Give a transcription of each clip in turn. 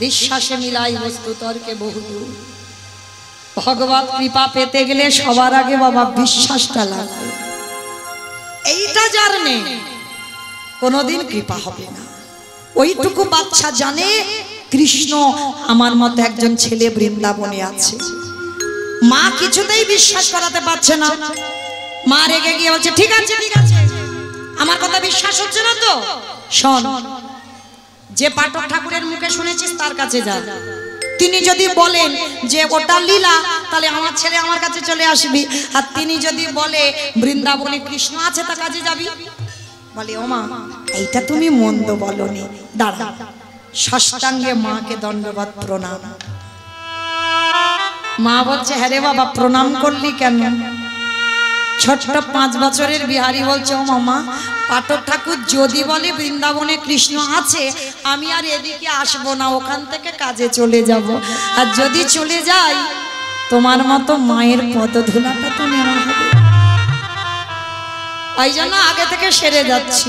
বিশ্বাসে মিলাই বস্তু তর্কে বহুদূর। ভগবত কৃপা পেতে গেলে সবার আগে বাবা বিশ্বাসটা লাগবে। এইটা যার নেই কোনোদিন কৃপা হবে না। ওইটুকু বাচ্চা জানে কৃষ্ণ আমার মতো একজন ছেলে বৃন্দাবনে আছে। মা কিছুতেই বিশ্বাস করাতে পারছে না। মা রেগে গিয়ে বলছে ঠিক আছে ঠিক আছে, আমার কথা বিশ্বাস হচ্ছে না তো শোন, যে পাঠক ঠাকুরের মুখে শুনেছিস তার কাছে যা। তিনি যদি বলেন যে ওটা লীলা, তাহলে আমার ছেলে আমার কাছে চলে আসবি। আর তিনি যদি বলে বৃন্দাবনে কৃষ্ণ আছে, তার কাছে যাবি। বলে ও মা, এইটা তুমি মন্দ বলনি, দাঁড়া। ষষ্ঠাঙ্গে মাকে দণ্ডবত প্রণাম। মা বলছে হ্যাঁ রে বাবা, প্রণাম করলি কেন? ছোট্ট 5 বছরের বিহারি বলছে ও মামা, পাঠক ঠাকুর যদি বলে বৃন্দাবনে কৃষ্ণ আছে, আমি আর এদিকে আসবো না, ওখান থেকে কাজে চলে যাব। আর যদি চলে যাই, তোমার মতো মায়ের পদধূলাটা তো নেওয়া হবে। ওই জন্য আগে থেকে সেরে যাচ্ছি।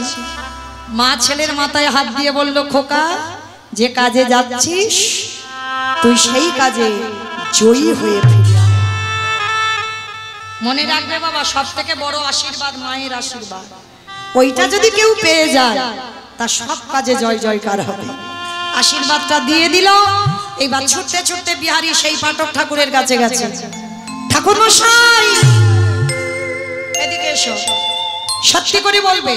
মা ছেলের মাথায় হাত দিয়ে বলল খোকা, যে কাজে যাচ্ছিস তুই সেই কাজে জয়ী হয়ে ফিরে আয়। মনে রাখবে বাবা, সব থেকে বড় আশীর্বাদ মায়ের আশীর্বাদ। ওইটা যদি কেউ পেয়ে যায়, তার সব কাজে জয় জয়কার হবে। আশীর্বাদটা দিয়ে দিল। এইবার ছুটতে ছুটতে বিহারী সেই পাঠক ঠাকুরের কাছে গেছে। ঠাকুর মশাই এদিকে এসো, সত্যি করে বলবে,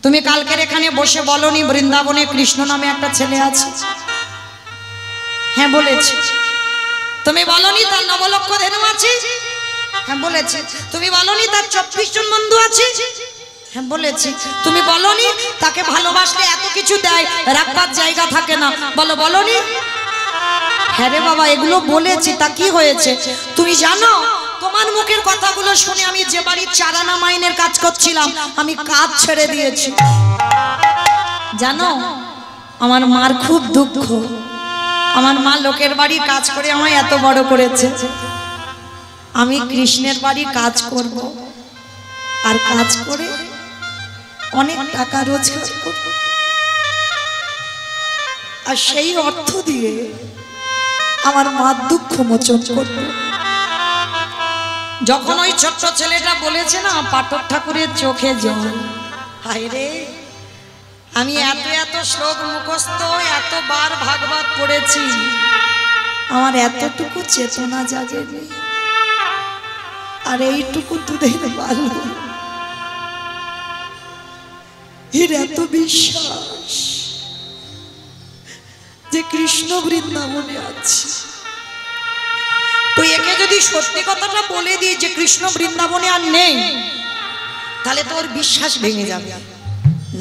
তুমি কালকের এখানে বসে বলনি বৃন্দাবনে কৃষ্ণ নামে একটা ছেলে আছে? হ্যাঁ বলেছি। তুমি বলনি তার 9 লক্ষ ধেনু আছে? হ্যাঁ বলেছি। তুমি বলনি তার 24 জন বন্ধু আছে? হ্যাঁ বলেছি। তুমি বলনি তাকে ভালোবাসলে এত কিছু দেয়, রাখবার জায়গা থাকে না? বলনি? হ্যাঁ রে বাবা, এগুলো বলেছি। তা কি হয়েছে? তুমি জানো, তোমার মুখের কথাগুলো শুনে আমি যে বাড়ির চারানা মাইনের কাজ করছিলাম, আমি কাজ ছেড়ে দিয়েছি। জানো, আমার মার খুব দুঃখ। আমার মা লোকের বাড়ি কাজ করে আমায় এত বড় করেছে। আমি কৃষ্ণের বাড়ি কাজ করব, আর কাজ করে অনেক টাকা রোজগার করব, আর সেই অর্থ দিয়ে আমার মার দুঃখ মোচন করব। যখন ওই ছোট্ট ছেলেটা বলেছে না, পাঠক ঠাকুরের চোখে জল। হায় রে, আমি এত এত শ্লোক মুখস্থ, এতবার ভাগবত পড়েছি, আমার এতটুকু চেতনা জাগেনি। আর এইটুকু দুধের বালু, এর এত বিশ্বাস যে কৃষ্ণ বৃন্দাবনে আছে। তুই একে যদি সত্যি কথাটা বলে দিই যে কৃষ্ণ বৃন্দাবনে আর নেই, তাহলে তোর বিশ্বাস ভেঙে যাবে।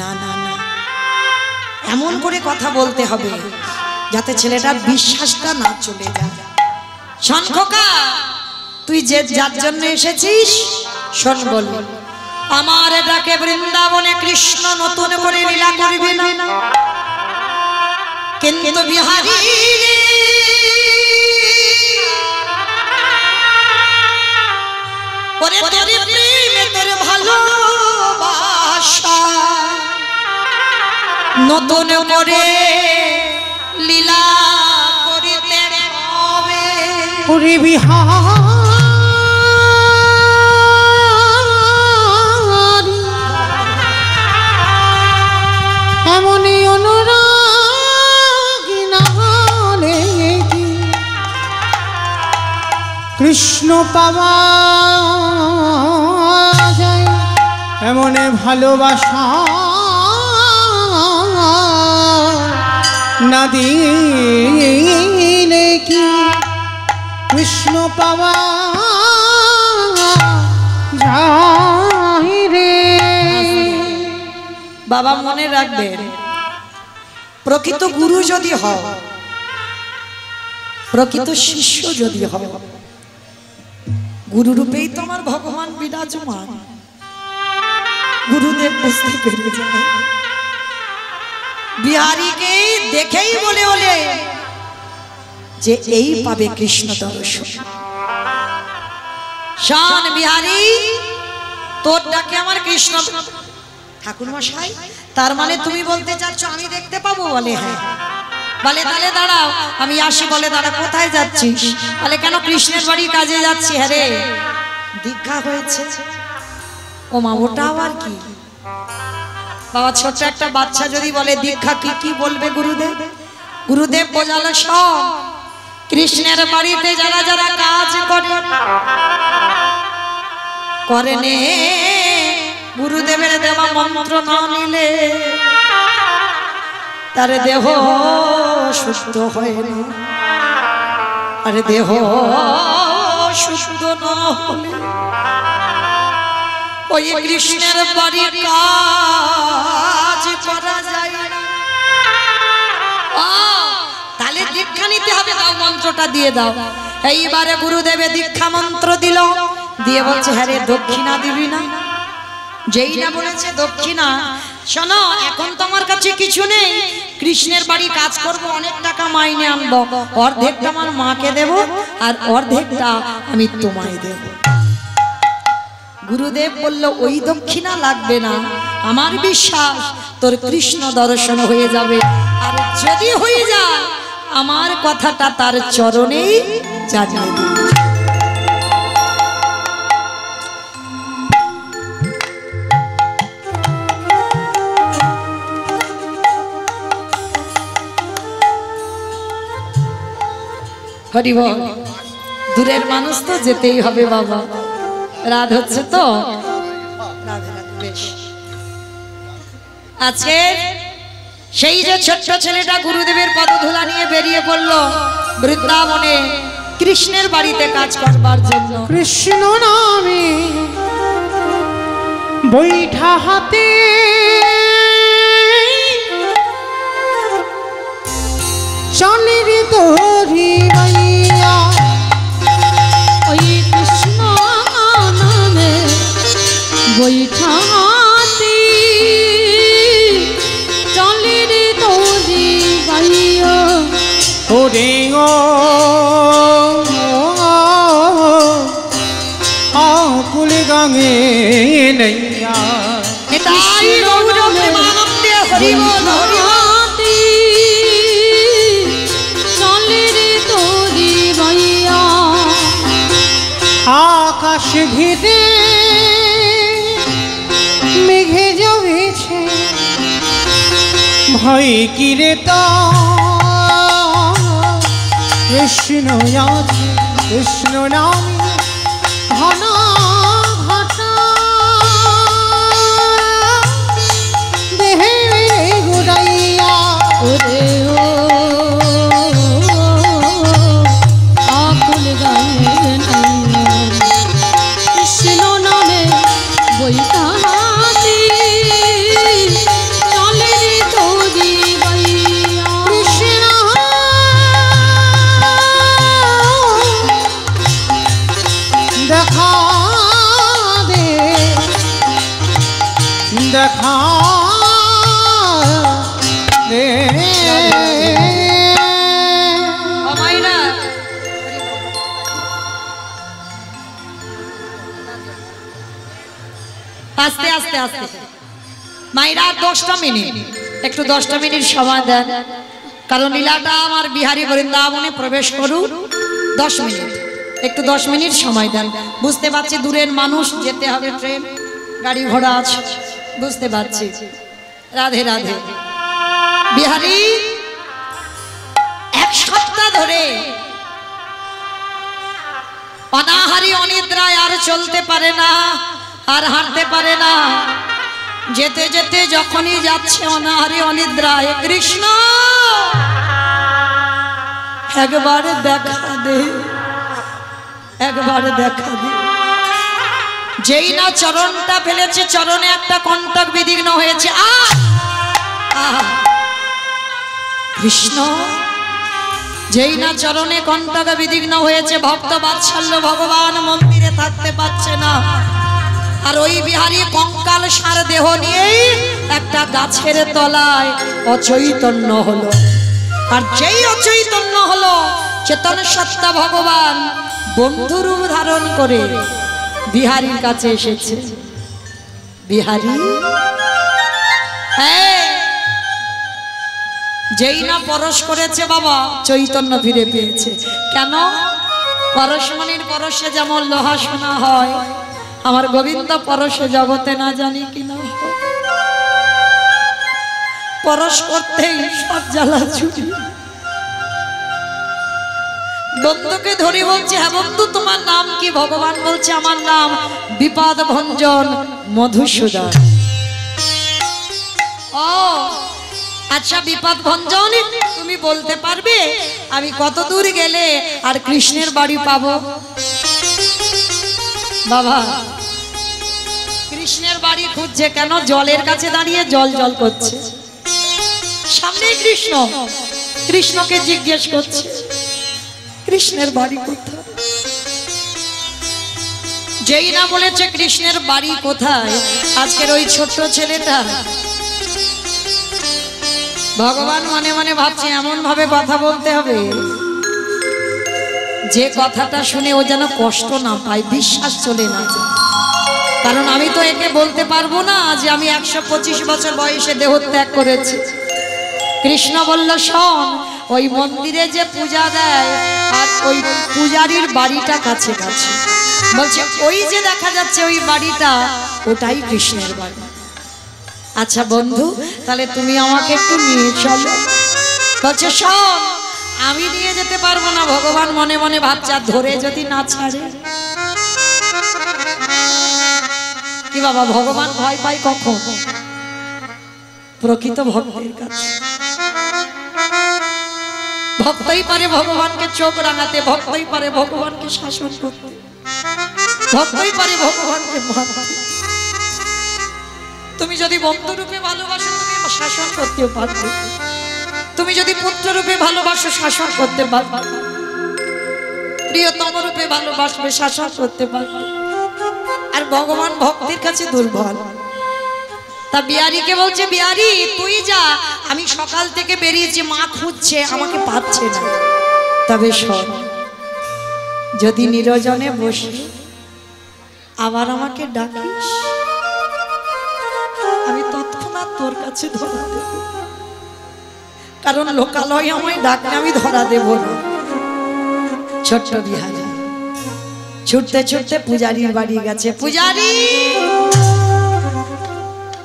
না না না, এমন করে কথা বলতে হবে যাতে ছেলেটার বিশ্বাসটা না চলে যায়। শোন খোকা, তুই যে যার জন্য এসেছিস, শোন বল, আমার ডাকে বৃন্দাবনে কৃষ্ণ নতুন করে লীলা করবে না, কিন্তু বিহারী ওরে তোর প্রেমে তোর ভালোবাসা নতুন করে লীলা করিতে হবে। ওরে বিহারী এমনই অনুরাগী না হলে কি কৃষ্ণ পাওয়া যায়? এমনে ভালোবাসা না দিলে কি কৃষ্ণ পাওয়া যায় রে? বাবা মনে রাখবেন, প্রকৃত গুরু যদি হও, প্রকৃত শিষ্য যদি হও, গুরু রূপেই তো আমার ভগবান বিরাজমান। গুরুদেব বুঝতে পেরে যায়। বিহারীকে দেখেই বলে বলে যে এই পাবে কৃষ্ণ দর্শন। শান বিহারী, তোর ডাকে আমার কৃষ্ণ। ঠাকুর মশাই, তার মানে তুমি বলতে চাচ্ছ আমি দেখতে পাবো? বলে হ্যাঁ। বলে তাহলে দাঁড়াও আমি আসি। বলে দাঁড়া কোথায় যাচ্ছিস? বলে কেন কৃষ্ণের বাড়ি কাজে যাচ্ছি। হ্যাঁ রে দীক্ষা হয়েছে। ও মা ওটা আবার কি? বাবা ছোট্ট একটা বাচ্চা যদি বলে দীক্ষা কি কি বলবে গুরুদেব? গুরুদেব বোঝালো সব কৃষ্ণের বাড়িতে যারা যারা কাজ করে নে গুরুদেবের দেওয়া মন্ত্র না নিলে তার দেহ সুস্থ হয় না। আরে দেহ সুস্থ না হলে ওই কৃষ্ণের বাড়ির কাজ করা যায় না। তাহলে দীক্ষা নিতে হবে। দাও মন্ত্রটা দিয়ে দাও। এইবারে গুরুদেবে দীক্ষা মন্ত্র দিল, দিয়ে বলছে হ্যাঁ রে দক্ষিণা দিবি না? যেই না বলেছে দক্ষিণা, শোনো এখন তোমার কাছে কিছু নেই, কৃষ্ণের বাড়ি কাজ করব, অনেক টাকা মাইনে আনবো, অর্ধেকটা আমার মাকে দেব আর অর্ধেকটা আমি তোমায় দেব। গুরুদেব বলল ওই দক্ষিণা লাগবে না, আমার বিশ্বাস তোর কৃষ্ণ দর্শন হয়ে যাবে। আর যদি হয়ে যায় আমার কথাটা তার চরণেই জানিয়ে দিই। হরি বল। দূরের মানুষ তো যেতেই হবে বাবা, রাত হচ্ছে তো। আজকে সেই যে ছোট্ট ছেলেটা গুরুদেবের পদধূলা নিয়ে বেরিয়ে পড়ল বৃন্দাবনে কৃষ্ণের বাড়িতে কাজ করবার জন্য। কৃষ্ণ নামে বৈঠা হাতে চলে রে তোরি মাইয়া। ওই কৃষ্ণ নামে বৈঠা হাতে চলে রে তোরি গাইয়া। ওরে আকুল গাঙে নৈয়া। নিতাই গৌর প্রেমানন্দে হরি বল হরি বল। আকাশ ঘিরে মেঘে জমেছে ভয় কিরে তো কৃষ্ণ আছে কৃষ্ণ নামে ঘন ঘটা দেহে গুড়াইয়া। ওরে ও আকুল গায়ে কৃষ্ণ নামে বৈঠা হাতে চলে রে তোরি গাইয়া। কৃষ্ণ দেখা দে দেখা দে। আস্তে আস্তে আস্তে মাইরা 10টা মিনিট, একটু 10টা মিনিট সময় দেন, কারণ লীলাটা আমার বিহারী বৃন্দাবনে প্রবেশ করুক। 10 মিনিট, একটু 10 মিনিট সময় দেন। বুঝতে পারছি দূরের মানুষ, যেতে হবে, ট্রেন গাড়ি ঘোড়া আছে, বুঝতে পারছি। রাধে রাধে। বিহারী 1 সপ্তাহ ধরে অনাহারি অনিদ্রায় আর চলতে পারে না, আর হাঁটতে পারে না। যেতে যেতে যখনই যাচ্ছে অনাহারি অনিদ্রায়, কৃষ্ণ একবার দেখা দে, একবার দেখা দে। যেই না চরণটা ফেলেছে, চরণে একটা কণ্টক বিদীর্ণ হয়েছে। কৃষ্ণ যেই না চরণে কণ্টক বিদীর্ণ হয়েছে, ভক্ত বাৎসল্য ভগবান মন্দিরে থাকতে পারছে না। আর ওই বিহারী কঙ্কাল সার দেহ নিয়েই একটা গাছের তলায় অচৈতন্য হলো। আর যেই অচৈতন্য হলো, চেতন সত্তা ভগবান বন্ধুরূপ ধারণ করে বিহারীর কাছে এসেছে। বিহারী যেই না পরশ করেছে বাবা চৈতন্য ফিরে পেয়েছে। কেন? পরশমণির পরশে যেমন লোহা সোনা হয়, আমার গোবিন্দ পরশে জগতে না জানি কিনা পরশ করতেই সব জ্বালা ছুটি। বন্ধুকে ধরে বলছে, হ্যাঁ বন্ধু তোমার নাম কি? ভগবান বলছে আমার নাম বিপদ ভঞ্জন মধুসূদন। ও আচ্ছা বিপদ ভঞ্জন, তুমি বলতে পারবে আমি কত দূর গেলে আর কৃষ্ণের বাড়ি পাবো? বাবা কৃষ্ণের বাড়ি খুঁজছে কেন? জলের কাছে দাঁড়িয়ে জল জল করছে, সামনে কৃষ্ণ, কৃষ্ণকে জিজ্ঞেস করছে কৃষ্ণের বাড়ি কোথায়? যেই না বলেছে কৃষ্ণের বাড়ি কোথায়, আজকের ওই ছোট্ট ছেলেটা ভগবান মনে মনে ভাবছে এমন ভাবে কথা বলতে হবে যে কথাটা শুনে ও যেন কষ্ট না পায়, বিশ্বাস চলে না যায়। কারণ আমি তো একে বলতে পারবো না যে আমি 125 বছর বয়সে দেহত্যাগ করেছি। কৃষ্ণ বলল শোন, ওই মন্দিরে যে পূজা দেয় আর ওই পূজারীর বাড়িটা কাছে কাছে, বলছে ওই যে দেখা যাচ্ছে ওই বাড়িটা ওটাই কৃষ্ণের বাড়ি। আচ্ছা বন্ধু তাহলে তুমি আমাকে একটু নিয়ে চলো। বলছে শোন আমি নিয়ে যেতে পারবো না। ভগবান মনে মনে ভাবছে ধরে যদি না ছাড়ে। কি বাবা ভগবান ভয় পায় কখন? প্রকৃত ভক্তের কাছে। ভক্তই পারে ভগবানকে চোখ রাঙাতে, ভক্তই পারে ভগবানকে শাসন করতে, ভক্তই পারে ভগবানকে মারতে। তুমি যদি বন্ধু রূপে ভালোবাসো তুমি শাসন করতেও পারবে, তুমি যদি পুত্র রূপে ভালোবাসো শাসন করতে পারবে, প্রিয়তম রূপে ভালোবাসবে শাসন করতে পারবে। আর ভগবান ভক্তের কাছে দুর্বল। তা বিহারীকে বলছে বিহারী তুই যা, আমি সকাল থেকে বেরিয়েছি, মা খুঁজছে আমাকে পাচ্ছে না। তবে শোন, যদি নিরজনে বসে আবার আমাকে ডাকিস আমি তৎক্ষণাৎ তোর কাছে ধরা দেব। কারণ লোকালয় আমায় ডাকলে আমি ধরা দেব না। ছোট্ট বিহারী ছুটতে ছুটতে পূজারীর বাড়ি গেছে। পূজারী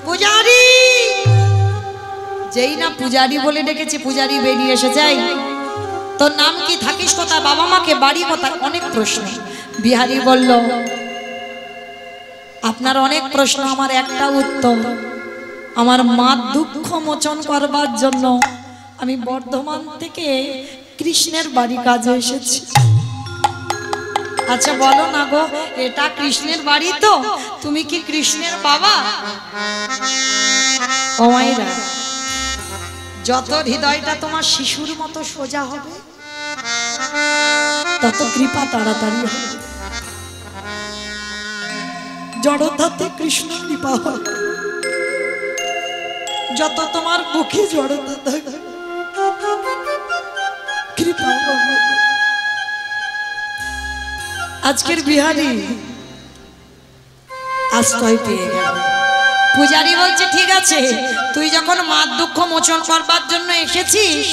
পূজারী, যেই না পূজারী বলে ডেকেছে পূজারী বেরিয়ে এসে যাই। তোর নাম কি, থাকিস কোথায়, বাবা মাকে বাড়ি কোথায়? অনেক প্রশ্ন। বিহারী বলল আপনার অনেক প্রশ্ন, আমার একটা উত্তর। আমার মা দুঃখ মোচন করবার জন্য আমি বর্ধমান থেকে কৃষ্ণের বাড়ি কাজে এসেছি। আচ্ছা বলো না গো, এটা কৃষ্ণের বাড়ি তো? তুমি কি কৃষ্ণের বাবা? ও মায়েরা, যত হৃদয়টা তোমার শিশুর মতো সোজা হবে তত কৃপা তাড়াতাড়ি হবে। জড়তাতে কৃষ্ণ কৃপা হয়। যত তোমার মুখে জড়তা থাকে কৃপা হবে। আজকের বিহারী আশ্রয় পেয়ে গেল। পূজারী বলছে ঠিক আছে, তুই যখন মার দুঃখ মোচন করবার জন্য এসেছিস,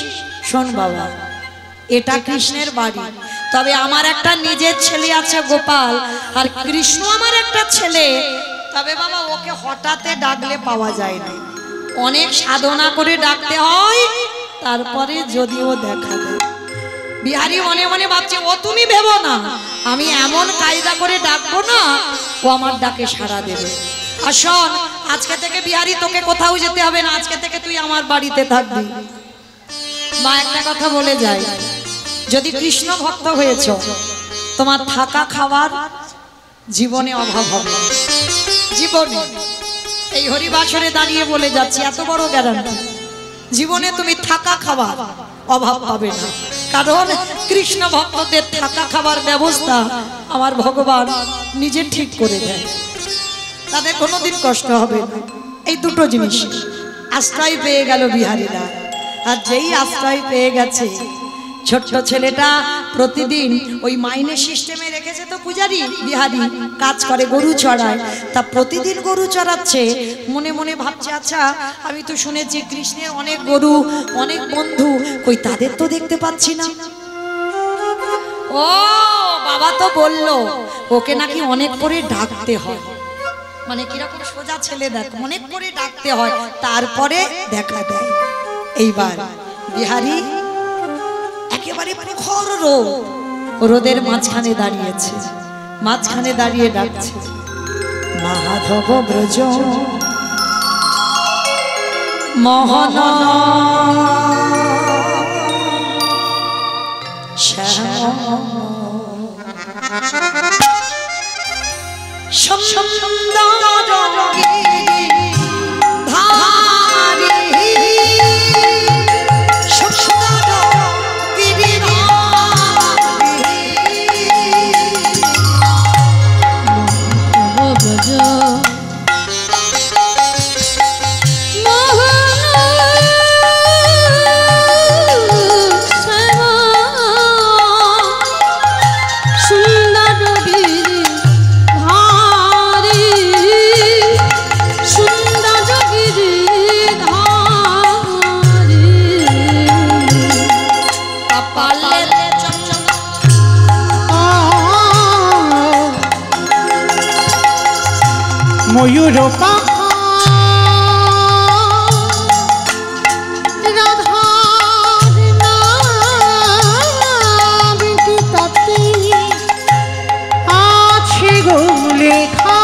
শোন বাবা এটা কৃষ্ণের বাড়ি, তবে আমার একটা নিজের ছেলে আছে গোপাল, আর কৃষ্ণ আমার একটা ছেলে। তবে বাবা ওকে হঠাৎ ডাকলে পাওয়া যায় না, অনেক সাধনা করে ডাকতে হয়, তারপরে যদিও দেখা দেয়। বিহারী মনে মনে ভাবছে ও তুমি ভেবো না, আমি এমন কায়দা করে ডাকবো না ও আমার ডাকে সাড়া দেবে। আর শোন, আজকে থেকে বিহারী তোকে কোথাও যেতে হবে না, আজকে থেকে তুই আমার বাড়িতে থাকবি। মা একটা কথা বলে যায়, যদি কৃষ্ণ ভক্ত হয়েছ তোমার থাকা খাওয়ার জীবনে অভাব হবে না। জীবনে এই হরিবাসরে দাঁড়িয়ে বলে যাচ্ছি, এত বড় গ্যারান্টি, জীবনে তুমি থাকা খাওয়ার অভাব হবে না। কারণ কৃষ্ণ ভক্তদের থাকা খাবার ব্যবস্থা আমার ভগবান নিজে ঠিক করে দেয়, তাদের কোনোদিন কষ্ট হবে না। এই দুটো জিনিস আশ্রয় পেয়ে গেল বিহারীরা। আর যেই আশ্রয় পেয়ে গেছে, ছোট্ট ছেলেটা প্রতিদিন ওই মাইনে সিস্টেমে রেখেছে তো পূজারি বিহারি, কাজ করে গরু চড়ায়, তা প্রতিদিন গরু চড়াচ্ছে। মনে মনে ভাবছে, আচ্ছা আমি তো শুনেছি কৃষ্ণের অনেক গরু, অনেক বন্ধু, কই তাদের তো দেখতে পাচ্ছি না। ও বাবা তো বললো ওকে নাকি অনেক করে ডাকতে হয়, মানে কিরকম সোজা ছেলে দেখ, অনেক করে ডাকতে হয় তারপরে দেখা দেয়। এইবার বিহারি একেবারে প্রখর রোদের মাঝখানে দাঁড়িয়েছে, মাঝখানে দাঁড়িয়ে ডাকছে, মাধব ব্রজ মোহন শ্যাম ময়ূর আছে গো লেখা,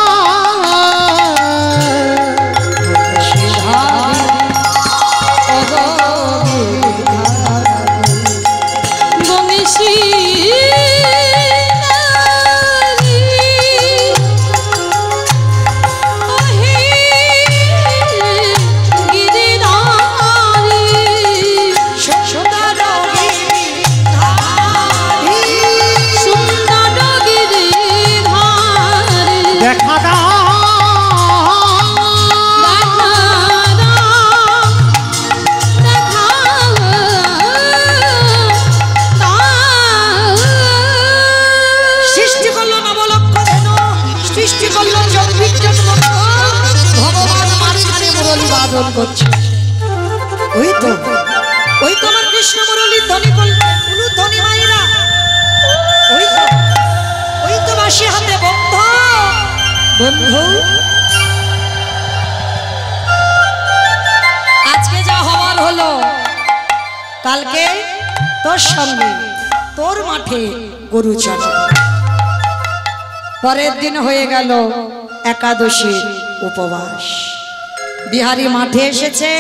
করছে। ওই তো আমার কৃষ্ণ মুরলীর ধ্বনি করলে ধ্বনি মায়েরা, ওই তো বাঁশি হাতে বন্ধু বন্ধু। আজকে যা হওয়ার হলো, কালকে তোর সঙ্গে তোর মাঠে গরু চড়ে, পরের দিন হয়ে গেল একাদশীর উপবাস। বিহারি মাঠে এসেছে,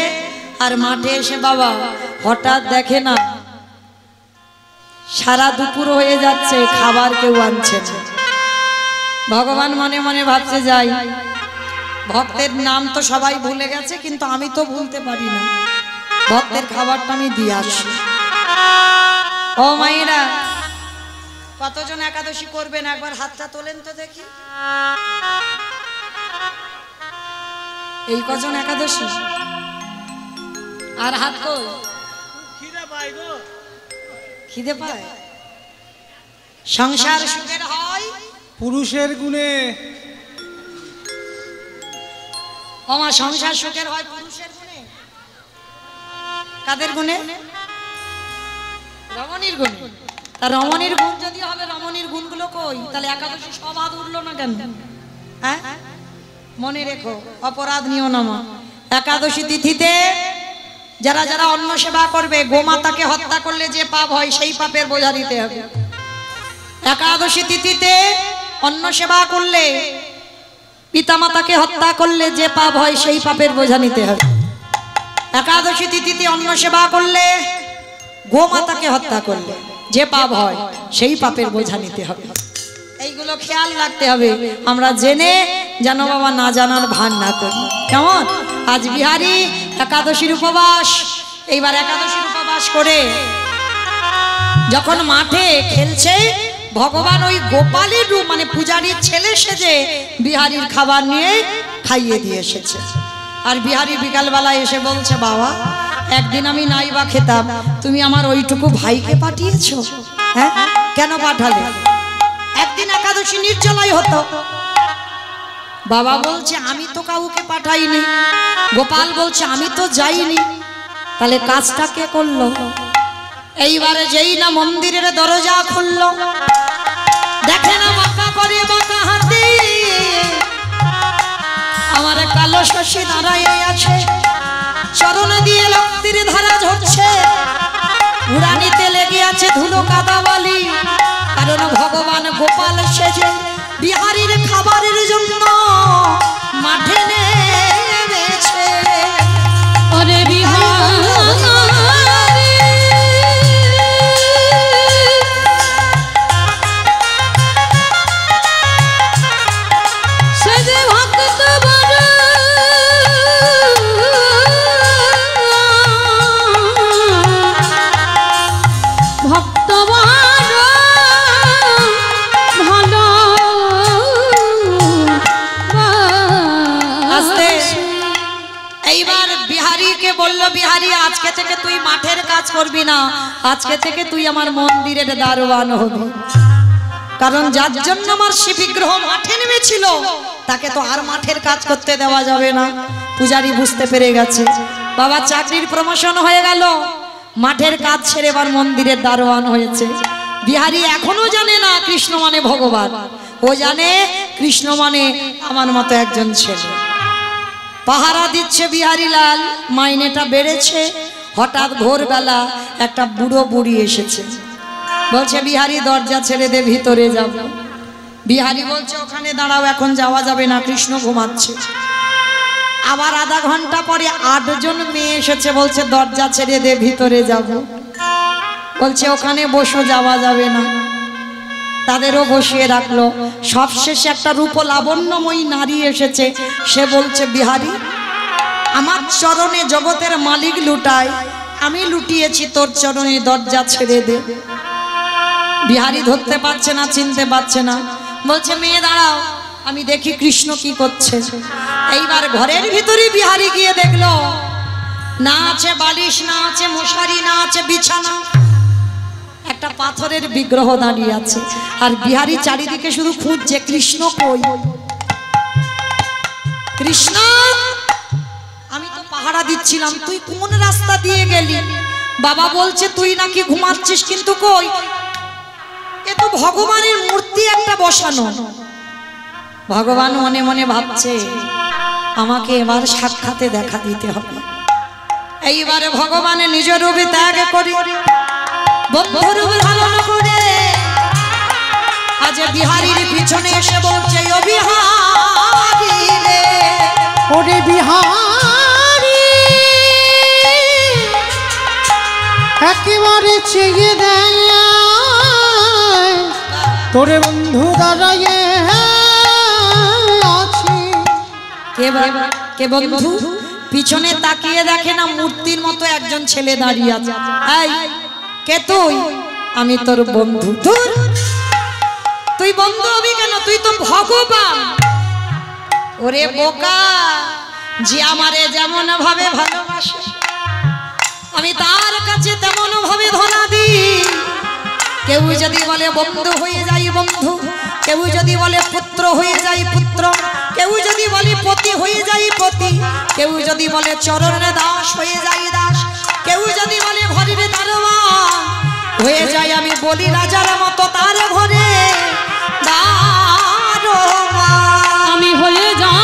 আর মাঠে এসে বাবা হঠাৎ দেখে না সারা দুপুর হয়ে যাচ্ছে, খাবার কেউ আনছে না। ভগবান মনে মনে ভাবছে, যাই ভক্তের নাম তো সবাই ভুলে গেছে, কিন্তু আমি তো ভুলতে পারি না, ভক্তের খাবারটা আমি দিয়ে আসি। ও মায়েরা, কতজন একাদশী করবেন একবার হাতটা তোলেন তো দেখি। এই কজন একাদশী? আর হাত কই? খিদে পায়? সংসার সুখের হয় পুরুষের গুণে। আমার সংসার সুখের হয় পুরুষের গুণে। কাদের গুণে? রমণীর গুণে। তা রমণীর গুণ যদি হবে, রমণীর গুণগুলো কই? তাহলে একাদশী সব হাত উঠলো না কেন? হ্যাঁ, মনে রেখো, অপরাধ নিও না। একাদশী তিথিতে যারা যারা অন্ন সেবা করবে, গোমাতাকে হত্যা করলে যে পাপ হয় সেই পাপের বোঝা দিতে হবে। একাদশী তিথিতে অন্ন সেবা করলে, পিতামাতাকে হত্যা করলে যে পাপ হয় সেই পাপের বোঝা নিতে হবে। একাদশী তিথিতে অন্ন সেবা করলে, গোমাতাকে হত্যা করলে যে পাপ হয় সেই পাপের বোঝা নিতে হবে। এইগুলো খেয়াল রাখতে হবে, আমরা জেনে যেন বাবা না জানার ভান না করি। কেমন? আজ বিহারি একাদশীর উপবাস। এইবার একাদশীর উপবাস করে যখন মাঠে খেলছে, ভগবান ওই গোপালের রূপ, মানে পূজারীর ছেলে সেজে বিহারীর খাবার নিয়ে খাইয়ে দিয়ে এসেছে। আর বিহারী বিকালবেলা এসে বলছে, বাবা একদিন আমি নাইবা খেতাম, তুমি আমার ওইটুকু ভাইকে পাঠিয়েছো? হ্যাঁ, কেন পাঠালে? একদিন একাদশী নির্জলাই হতো। বাবা বলছে আমি তো কাউকে পাঠাইনি। গোপাল বলছে আমি তো যাইনি। তাহলে কাজটা কে করলো? এইবারে যেই না মন্দিরের দরজা খুললো, দেখে না বাঁকা করে বাঁকা হাতি আমার কালো শশী দাঁড়ায় আছে, চরণ দিয়ে রক্তির ধারা ঝরছে, উড়ানিতে লেগে আছে ধুলো কাদাবালি। কারণ ভগবান গোপাল সেজে বিহারীর খাবারের জন্য মাঠে নেমেছে। ওরে বিহারী সে যে ভক্ত বড় ভক্ত বড় ভালো। এইবার বিহারীকে বললো, বিহারী আজকে থেকে তুই মাঠের কাজ করবি না, আজকে থেকে তুই আমার মন্দিরের দারোয়ান হবি। কারণ যার জন্য আমার শিব বিগ্রহ মাঠে নেমেছিল তাকে তো আর মাঠের কাজ করতে দেওয়া যাবে না। পূজারী বুঝতে পেরে গেছে, বাবা চাকরির প্রমোশন হয়ে গেল, মাঠের কাজ ছেড়ে এবার মন্দিরের দারোয়ান হয়েছে। বিহারী এখনো জানে না কৃষ্ণ মানে ভগবান, ও জানে কৃষ্ণ মানে আমার মতো একজন ছেলে। পাহারা দিচ্ছে বিহারী লাল, মাইনেটা বেড়েছে। হঠাৎ ভোরবেলা একটা বুড়ো বুড়ি এসেছে, বলছে বিহারী দরজা ছেড়ে দে, ভিতরে যাব। বিহারী বলছে ওখানে দাঁড়াও, এখন যাওয়া যাবে না, কৃষ্ণ ঘুমাচ্ছে। আবার আধা ঘন্টা পরে 8 জন মেয়ে এসেছে, বলছে দরজা ছেড়ে দে, ভিতরে যাব। বলছে ওখানে বসো, যাওয়া যাবে না। তাদেরও বসিয়ে রাখলো। সবশেষে একটা রূপ লাবণ্যময়ী নারী এসেছে, সে বলছে বিহারী আমার চরণে জগতের মালিক লুটায়, আমি লুটিয়েছি তোর চরণে, দরজা ছেড়ে দে। বিহারী ধরতে পারছে না, চিনতে পারছে না, বলছে মেয়ে দাঁড়াও, আমি দেখি কৃষ্ণ কি করছে। এইবার ঘরের ভিতরে বিহারী গিয়ে দেখলো না আছে বালিশ, না আছে মশারি, না আছে বিছানা, একটা পাথরের বিগ্রহ দাঁড়িয়ে আছে। আর বিহারী চারিদিকে শুধু খুঁজছে কৃষ্ণ কই, কৃষ্ণ আমি তো পাহারা দিচ্ছিলাম, তুই কোন রাস্তা দিয়ে গেলি? বাবা বলছে তুই নাকি ঘুমাচ্ছিস, কিন্তু কই, এ তো ভগবানের মূর্তি একটা বসানো। ভগবান মনে মনে ভাবছে আমাকে এবার সাক্ষাতে দেখা দিতে হবে। এইবারে ভগবানের নিজ রূপে ত্যাগ করে বন্ধুর ধারণ করে আজ বিহারীর পিছনে এসে বলছে ও বিহারী রে, ওরে বিহারী একেবারে চেয়ে দেয় তোরে বন্ধু দাঁড়াইয়ে আছে। কে বন্ধু? পিছনে তাকিয়ে দেখে না মূর্তির মতো একজন ছেলে দাঁড়িয়ে আছে। এই কে তুই? আমি তোর বন্ধু। তুই বন্ধু হবি কেন? তুই তো ভগবান। ওরে বোকা, যে আমারে যেমন ভাবে ভালোবাসে আমি তার কাছে তেমন ভাবে ধরা দিই। কেউ যদি বলে বন্ধু হয়ে যাই বন্ধু, কেউ যদি বলে পুত্র হয়ে যাই পুত্র, কেউ যদি বলে পতি হয়ে যাই পতি, কেউ যদি বলে চরণে দাস হয়ে যাই দাস, কেউ যদি বলে ঘরের দারোয়ান হয়ে যাই আমি, বলি রাজার মতো তার ঘরে দারোয়ান আমি হয়ে যাই।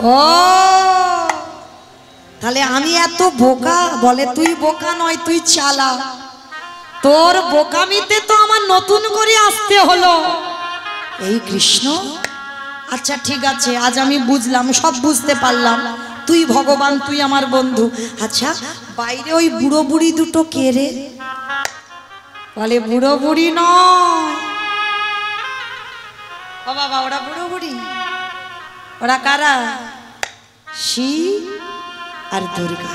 ও তাহলে আমি এত বোকা? বলে তুই বোকা নয়, তুই চালা। তোর বোকামিতে তো আমার নতুন করে আসতে হলো। এই কৃষ্ণ, আচ্ছা ঠিক আছে, আজ আমি বুঝলাম, সব বুঝতে পারলাম, তুই ভগবান, তুই আমার বন্ধু। আচ্ছা বাইরে ওই বুড়ো বুড়ি দুটো কে রে? বলে বুড়ো বুড়ি নয়। ও বাবা, ওরা বুড়ো বুড়ি? ওরা কারা? শিব আর দুর্গা।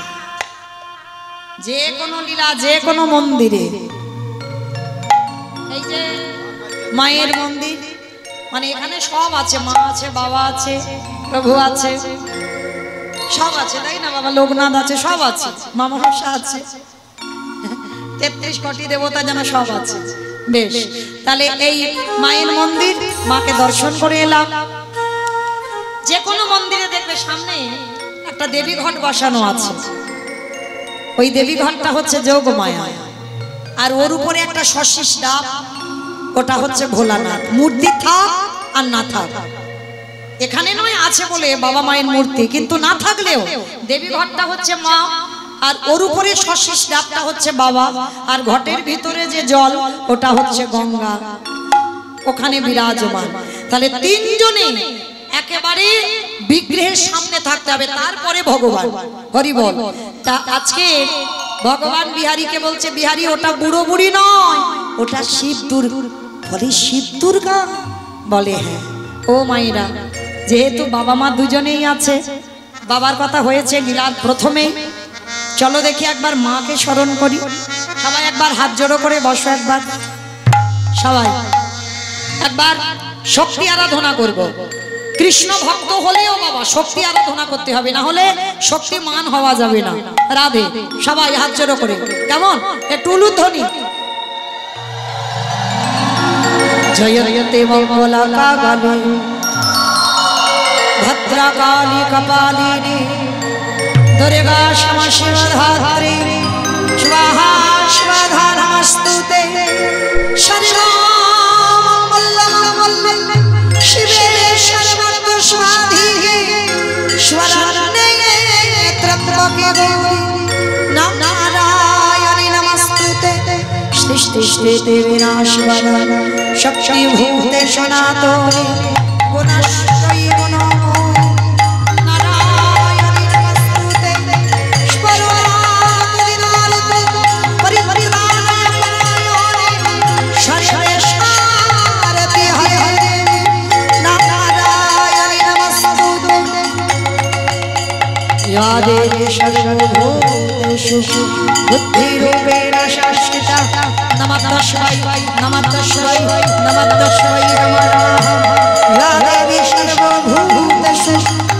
যে কোনো লীলা, যে কোনো মন্দিরে এই যে মায়ের মন্দির, মানে এখানে সব আছে, মা আছে, বাবা আছে, প্রভু আছে, সব আছে, তাই না বাবা? লোকনাথ আছে, সব আছে, মা মনসা আছে, 33 কোটি দেবতা যেন সব আছে। বেশ, তাহলে এই মায়ের মন্দির, মাকে দর্শন করে এলাম। যে কোনো মন্দিরে দেখবে সামনে একটা দেবী ঘট বসানো আছে, ওই দেবী ঘটটা হচ্ছে যোগমায়া, আর ওর উপরে একটা শশীষ ডাব, ওটা হচ্ছে ভোলানাথ। মূর্তি থাক আর না থাক, এখানে নয় আছে বলে বাবা মায়ের মূর্তি, কিন্তু না থাকলেও দেবী ঘটটা হচ্ছে মা, আর ওর উপরে শশীষ ডাবটা হচ্ছে বাবা, আর ঘটের ভিতরে যে জল ওটা হচ্ছে গঙ্গা, ওখানে বিরাজমান। তাহলে তিনজনে একেবারে বিগ্রহের সামনে থাকতে হবে, তারপরে ভগবান। হরি বল। তা আজকে ভগবান বিহারীকে বলছে, বিহারী ওটা বুড়ো বুড়ি নয়, ওটা শিব দুর্গা। বলে শিব দুর্গা? বলে হ্যাঁ। ও মায়েরা, যেহেতু বাবা মা দুজনেই আছে, বাবার কথা হয়েছে লীলার প্রথমেই, চলো দেখি একবার মাকে স্মরণ করি। সবাই একবার হাত জোড়ো করে বসো, একবার সবাই একবার শক্তি আরাধনা করব। কৃষ্ণ ভক্ত হলেও বাবা শক্তি আরাধনা করতে হবে, না হলে শক্তিমান হওয়া যাবে না। রাধে। সবাই হাত জোড়ো করে, কেমন? একটু উলুধ্বনি। জয়তে মঙ্গলা কালী ভদ্রকালী কপালিনী দুর্গা ক্ষমা শিবধাত্রী স্বাহা স্বাধা নমস্তুতে। সর্বমঙ্গলমঙ্গলে শিবে সর্বার্থ সাধিকে শরণ্যে ত্র্যম্বকে গৌরি নারায়ণী নমস্তুতে। সৃষ্টিস্থিতি বিনাশায় শক্তিভূতে সনাতনে গুণাশ্রয়ী গুণময়ী নারায়ণী নমস্তুতে। স্মরণাদিনালতে পরিপরিদানায় সর্বেশ্বরতি হরে নারায়ণী নমস্তুতে। या देवी सर्वभूतेषु बुद्धिरूपेण शाश्वता नमस्तस्मै नमस्तस्मै नमस्तस्मै नमो नमः। या देवी सर्वभूतेषु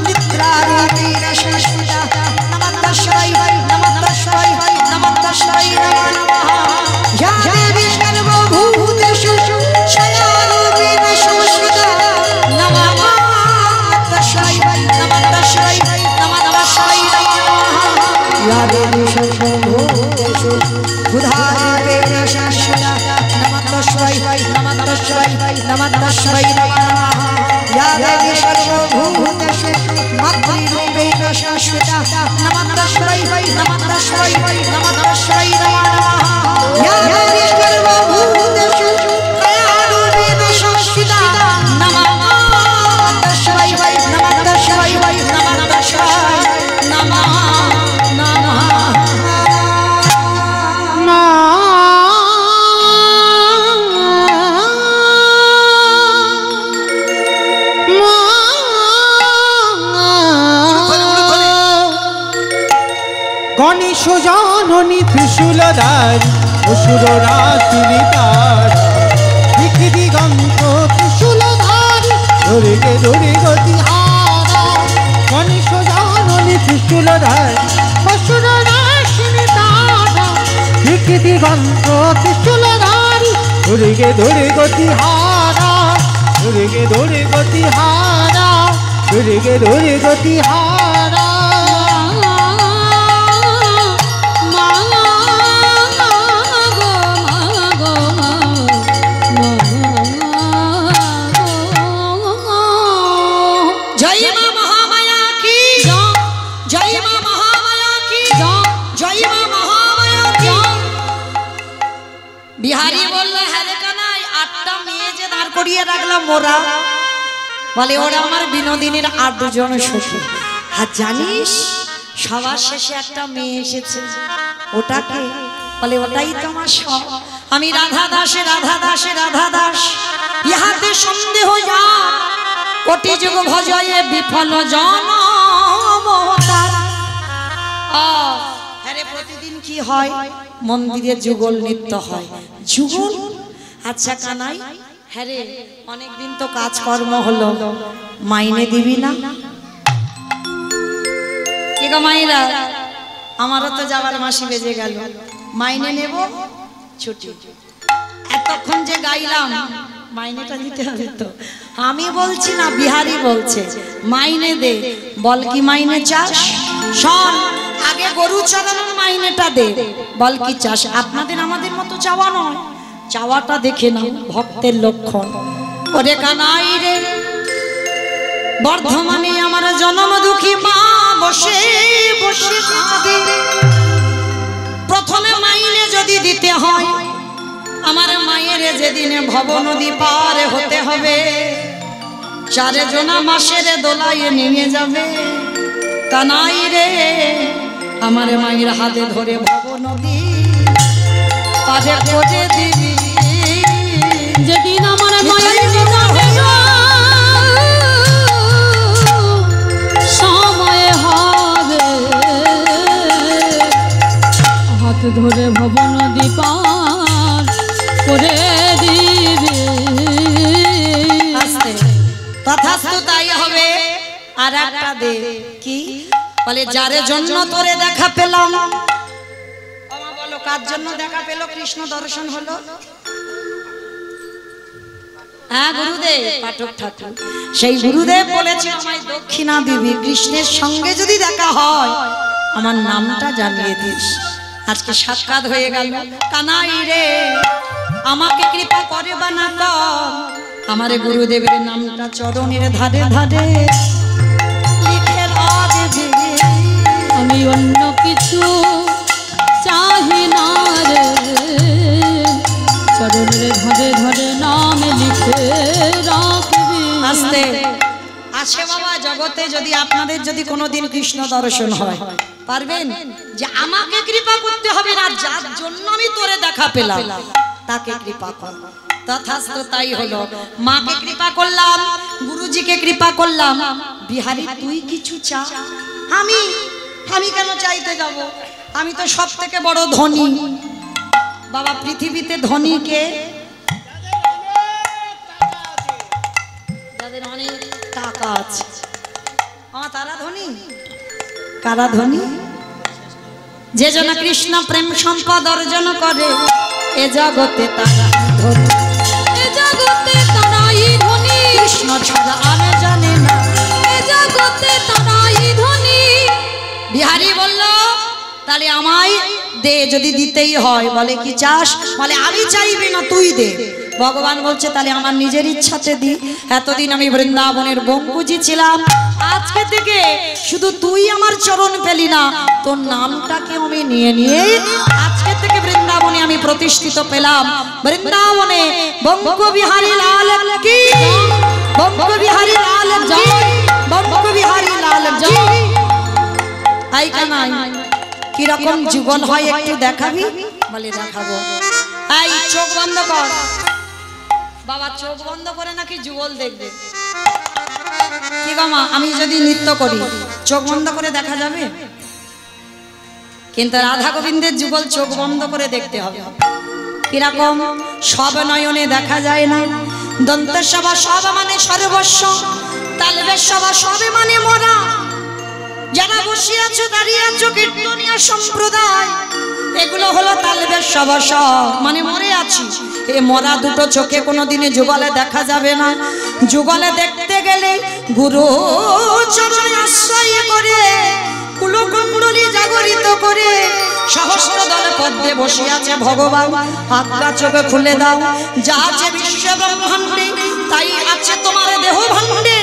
निद्रारूपेण शाश्वता नमस्तस्मै नमस्तस्मै नमस्तस्मै नमो नमः। या देवी सर्वभूतेषु शयनरूपेण शाश्वता नमस्तस्मै नमस्तस्मै या देवी सर्वभूतेषु बुधारूपेण शाश्वता नमस्तस्मै नमस्तस्मै नमस्तस्मै नमो नमः। या देवी सर्वभूतेषु मातृरूपेण शाश्वता नमस्तस्मै नमस्तस्मै नमस्तस्मै नमो नमः। या देवी सर्वभूतेषु दयारूपेण शाश्वता नमस्तस्मै नमस्तस्मै नमस्तस्मै नमः। গণেশ জননী ত্রিশূলধারী অসুর রাশিতার দিক দিগন্ত ত্রিশূলধারী ধরে ধরে গতি হারা। গণেশ জননী ত্রিশূলধারী অসুর রাশিতার দিক দিগন্ত ত্রিশূলধারী ধরে গতি হারা। ধরে গতি হারা। ধরে গতি হারা। বিহারী বলল, হ্যাঁ রে কানাই, 8টা মেয়ে যে দাঁড় করিয়ে রাখলাম ওরা, বলে ওরা আমার বিনোদিনীর 8 জন সখী। আর জানিস সবার শেষে একটা মেয়ে এসেছে, ওটাকে বলে ওটাই তো আমার সব। আমি রাধা দাসে রাধা দাসে রাধা দাস, ইহাতে সন্দেহ যা কোটি যুগ ভজয়ে বিফল জনম তার। আরে প্রতিদিন কি হয়? মন্দিরে যুগল নৃত্য হয়। যুগল? আচ্ছা কানাই, হ্যাঁ রে, অনেকদিন তো কাজকর্ম হলো, মাইনে দিবি না? কি গো মাইরা, আমারও তো যাবার মাসি বেজে গেল, মাইনে নেব ছুটি। এতক্ষণ যে গাইলাম মাইনেটা দিতে হবে তো। আমি বলছি না, বিহারি বলছে মাইনে দে। বল কি মাইনে চাস? শোন, আগে গরু চড়ানোর মাইনেটা দে। বল কি চাস? আপনাদের আমাদের মতো চাওয়া নয়, চাওয়াটা দেখে না ভক্তের লক্ষণ। ওরে কানাই রে, বর্ধমানে আমার জন্ম দুঃখী মা বসে বসে কাঁদে। প্রথমে মাইনে যদি দিতে হয়, আমার মায়ের যেদিনে ভব নদী পার হতে হবে, চারজনা মাসের দোলায় নিয়ে যাবে। কানাই রে, আমার মায়ের হাতে ধরে ভব নদী পারে করে দিবি। যেদিন আমার মায়ের সময় হবে, হাত ধরে ভব নদী পার করে দিবে। আস্তে তথাস্তু তাই হবে। আর একটা দে, কি বলে? যার জন্য তোরে দেখা পেলাম। আমা বলো, কার জন্য দেখা পেল? কৃষ্ণ দর্শন হলো। হ্যাঁ গুরুদেব, পাঠক ঠাকুর সেই গুরুদেব বলেছে আমায় দক্ষিণা দিবি। কৃষ্ণের সঙ্গে যদি দেখা হয়, আমার নামটা জানিয়ে দিস। আজকে সাক্ষাৎ হয়ে গেল। কানাই রে, আমাকে কৃপা করে বা না কর, আমার গুরুদেবের নামটা চরণের ধারে ধারে লিখে রাখবি। আমি অন্য কিছু চাহি না রে, চরণের ধরে ধরে নাম লিখে রাখবি। আস্তে আছে বাবা, জগতে যদি আপনাদের যদি কোনোদিন কৃষ্ণ দর্শন হয়, পারবেন যে আমাকে কৃপা করতে হবে না, যার জন্য আমি তোরে দেখা পেলাম তাকে কৃপা কর। তথাস্তু তাই হলো। মাকে কৃপা করলাম, গুরুজিকে কৃপা করলাম। বিহারি, তুই কিছু চা। আমি আমি কেন চাইতে যাব? আমি তো সব থেকে বড় ধনী বাবা। পৃথিবীতে ধনী কে? যাদের অনেক টাকা আছে, তারা ধনী। কারা ধনী? যে জন কৃষ্ণ প্রেম সম্পদ অর্জন করে, এ জগতে তারা ধনী। এ জগতে তারাই ধনী, কৃষ্ণ ছাড়া আর জানে না। এ জগতে তারাই ধনী। বিহারি বলল, তাহলে আমায় দে, যদি দিতেই হয়। বলে কি চাস? বলে আমি চাইবি না, তুই দে। ভগবান বলছে তাহলে আমার নিজের ইচ্ছাতে দি। এতদিন আমি বৃন্দাবনের বঙ্কুজি ছিলাম, আজকে থেকে শুধু তুই আমার চরণ পেলি না, তোর নামটাকে আমি নিয়ে নিয়ে আজকে থেকে বৃন্দাবনে আমি প্রতিষ্ঠিত পেলাম। বৃন্দাবনে বঙ্ক বিহারী লাল কি, বঙ্ক বিহারী লাল কি, বঙ্ক বিহারী লাল কি। আই কানাই, কিরকম যুগল হয় একটু দেখাবি? বলে দেখাবো। এই চোখ বন্ধ কর বাবা, চোখ বন্ধ করে নাকি যুগল দেখবে? কি গো মা, আমি যদি নৃত্য করি চোখ বন্ধ করে দেখা যাবে? কিন্তু রাধা গোবিন্দের যুগল চোখ বন্ধ করে দেখতে হবে। কিরকম? সব নয়নে দেখা যায় না। দন্তের সভা সব মানে সর্বস্ব, তালবের সভা সবে মানে মোরা। যারা বসে আছো, দাঁড়িয়ে আছো, কীর্তনীয় সম্প্রদায়, এগুলো হলো তালবের সভা, সব মানে মরে আছি। এ মরা দুটো চোখে কোনোদিনে যুগলে দেখা যাবে না। যুগলে দেখতে গেলে গুরু চরণে আশ্রয় করে, কুলকুণ্ডলী জাগরিত করে, সহস্র দলে পদ্মে বসে আছে ভগবান। আজ্ঞা চোখে খুলে দাও, যা আছে বিশ্ব ব্রহ্মাণ্ডে তাই আছে তোমার দেহ ভাণ্ডে।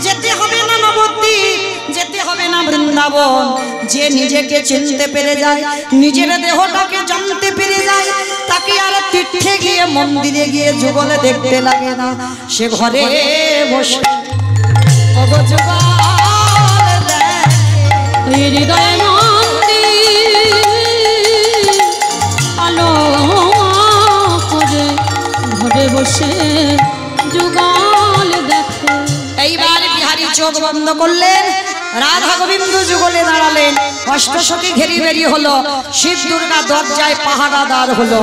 যেতে হবে না নবদ্বীপ, যেতে হবে না বৃন্দাবন। যে নিজেকে চিনতে পেরে যায়, নিজের দেহটাকে জানতে পেরে যায়, তাকে আর তীর্থে গিয়ে মন্দিরে গিয়ে যুগলে দেখতে লাগে না। সে ঘরে বসে হৃদয় আলো করে ঘরে বসে যুগল দেখে। এইবার বিহারী চোখ বন্ধ করলেন, রাধা গোবিন্দ যুগলে দাঁড়ালেন। অষ্টসখী ঘেরি বেরিয়ে হলো, শিব দুর্গা দরজায় পাহারাদার হলো।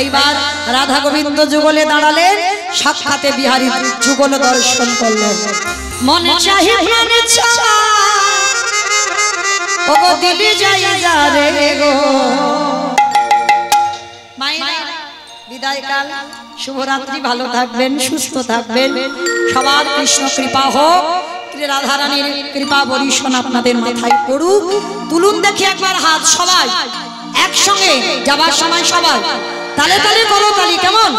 এইবার রাধা গোবিন্দ যুগলে দাঁড়ালেন, সাক্ষাতে বিহারী যুগল দর্শন করলেন। মনে চাহি প্রাণে চায় ও গো দিলি যাই যা রে গো। মায়েরা বিদায় কাল, শুভরাত্রি, ভালো থাকবেন, সুস্থ থাকবেন, সবার কৃষ্ণ কৃপা হোক, রাধারানীর কৃপা বরিশন আপনাদের মাথায় পড়ুক। তুলুন দেখি একবার হাত, সবাই একসঙ্গে যাবার সময় সবাই তালে তালে করো তালি, কেমন?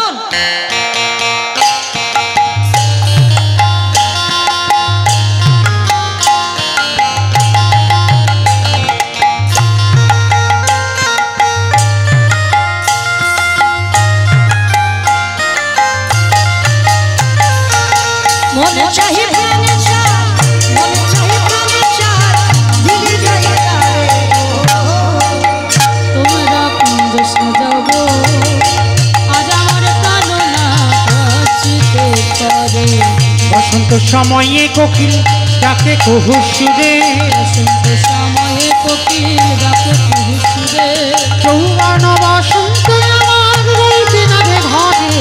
মনে চাহি প্রাণে চায়, মনে চাহি প্রাণে চায়, দিলি যাই যা রে গো। তোমরা কুঞ্জ সাজাবো, আজ আমার প্রাণনাথ আসিতে পারে। বসন্ত সময়ে কোকিল ডাকে কুহু সুরে, বসন্ত সময়ে কোকিল ডাকে কুহু সুরে। যৌবন বসন্ত আমার রইতে না রে ঘরে,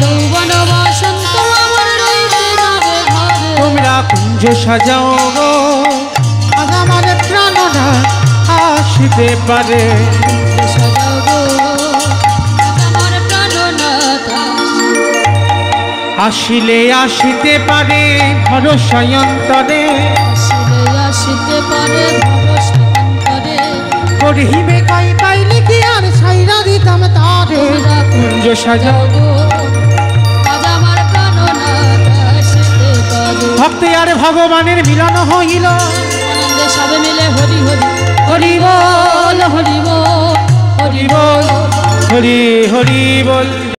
যৌবন বসন্ত আমার রইতে না রে ঘরে। তোমরা কুঞ্জ সাজাও গো, আজ আমার প্রাণনা আসিতে পারে। কুঞ্জ সাজাবো, আজ আমার প্রাণনাথ আসিলে আসিতে পারে ভরসা অন্তরে, আসিলে আসিতে পারে ভরসা অন্তরে। করিবে কই পাইলে কি আর ছাইরা দিতাম তারে। কুঞ্জ সাজাও আজ আমার প্রাণনাথ আসিতে পারে। ভক্তি আর ভগবানের মিলন হইল, আনন্দে সবে মিলে হরি হরি হরি বল হরি বল হরি হরি বল। বল হরি হরি বল।